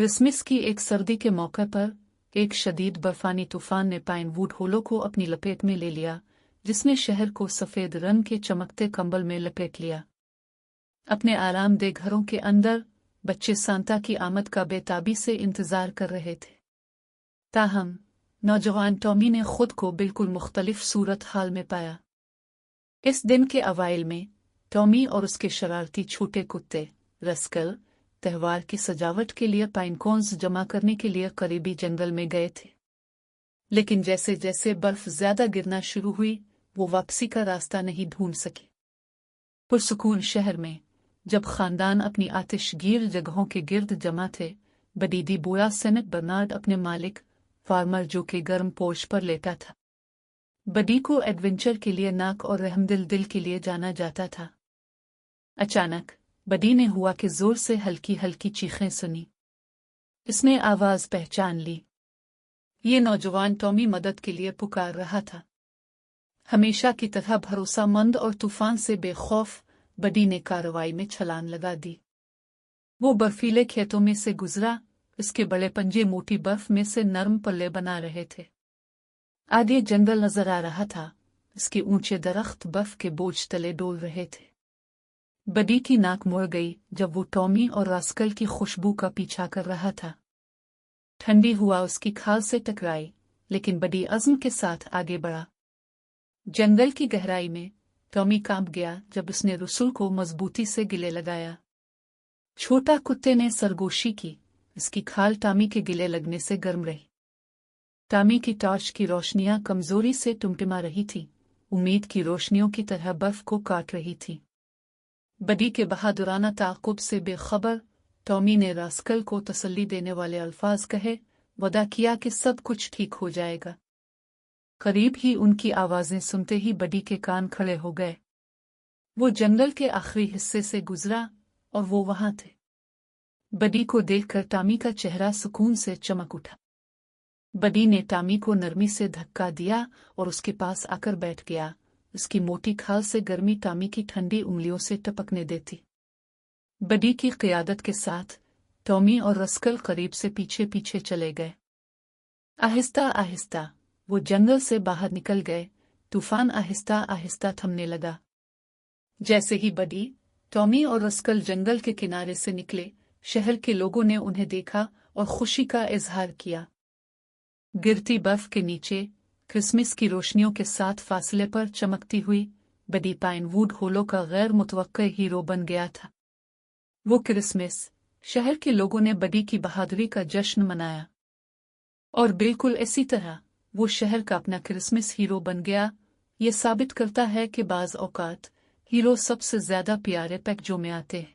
Christmas की एक सर्दी के मौके पर एक शदीद बर्फानी तूफान ने पाइनवुड होलो को अपनी लपेट में ले लिया, जिसने शहर को सफेद रंग के चमकते कंबल में लपेट लिया। अपने आरामदेह घरों के अंदर बच्चे सांता की आमद का बेताबी से इंतजार कर रहे थे। ताहम नौजवान टॉमी ने खुद को बिल्कुल मुख्तलिफ सूरत हाल में पाया। इस दिन के अवाइल में टॉमी और उसके शरारती छोटे कुत्ते रस्कल त्योहार की सजावट के लिए पाइनकोन्स जमा करने के लिए करीबी जंगल में गए थे। लेकिन जैसे जैसे बर्फ ज्यादा गिरना शुरू हुई, वो वापसी का रास्ता नहीं ढूंढ सके। पुरसुकून शहर में जब खानदान अपनी आतिशगीर जगहों के गिर्द जमा थे, बडीडी बोया सेनेट बर्नार्ड अपने मालिक फार्मर जो के गर्म पोर्च पर लेटा था। बडी को एडवेंचर के लिए नाक और रहमदिल दिल के लिए जाना जाता था। अचानक बडी ने हुआ कि जोर से हल्की हल्की चीखें सुनी। इसने आवाज पहचान ली। ये नौजवान टॉमी मदद के लिए पुकार रहा था। हमेशा की तरह भरोसामंद और तूफान से बेखौफ बडी ने कार्रवाई में छलांग लगा दी। वो बर्फीले खेतों में से गुजरा, इसके बड़े पंजे मोटी बर्फ में से नरम पल्ले बना रहे थे। आगे जंगल नजर आ रहा था, इसके ऊंचे दरख्त बर्फ के बोझ तले डोल रहे थे। बडी की नाक मुड़ गई जब वो टॉमी और रास्कल की खुशबू का पीछा कर रहा था। ठंडी हुआ उसकी खाल से टकराई, लेकिन बडी अज़्म के साथ आगे बढ़ा। जंगल की गहराई में टॉमी कांप गया जब उसने रसूल को मजबूती से गिले लगाया। छोटा कुत्ते ने सरगोशी की, इसकी खाल टॉमी के गिले लगने से गर्म रही। टॉमी की टॉर्च की रोशनियां कमजोरी से टिमटिमा रही थी, उम्मीद की रोशनियों की तरह बर्फ को काट रही थी। बडी के बहादुराना ताक़ुब से बेखबर टॉमी ने रास्कल को तसल्ली देने वाले अल्फाज कहे, वदा किया कि सब कुछ ठीक हो जाएगा। करीब ही उनकी आवाजें सुनते ही बडी के कान खड़े हो गए। वो जंगल के आखिरी हिस्से से गुजरा और वो वहां थे। बडी को देखकर टॉमी का चेहरा सुकून से चमक उठा। बडी ने टॉमी को नरमी से धक्का दिया और उसके पास आकर बैठ गया। उसकी मोटी खाल से गर्मी टॉमी की ठंडी उंगलियों से टपकने देती। बडी की क़ियादत के साथ टॉमी और रस्कल करीब से पीछे पीछे चले गए। आहिस्ता आहिस्ता वो जंगल से बाहर निकल गए। तूफान आहिस्ता आहिस्ता थमने लगा। जैसे ही बडी, टॉमी और रस्कल जंगल के किनारे से निकले, शहर के लोगों ने उन्हें देखा और खुशी का इजहार किया। गिरती बर्फ के नीचे क्रिसमस की रोशनियों के साथ फासले पर चमकती हुई बडी पाइनवुड होलो का गैर मुतवक्के हीरो बन गया था। वो क्रिसमस शहर के लोगों ने बडी की बहादुरी का जश्न मनाया, और बिल्कुल इसी तरह वो शहर का अपना क्रिसमस हीरो बन गया। ये साबित करता है कि बाज़ औक़ात हीरो सबसे ज्यादा प्यारे पैकेजों में आते हैं।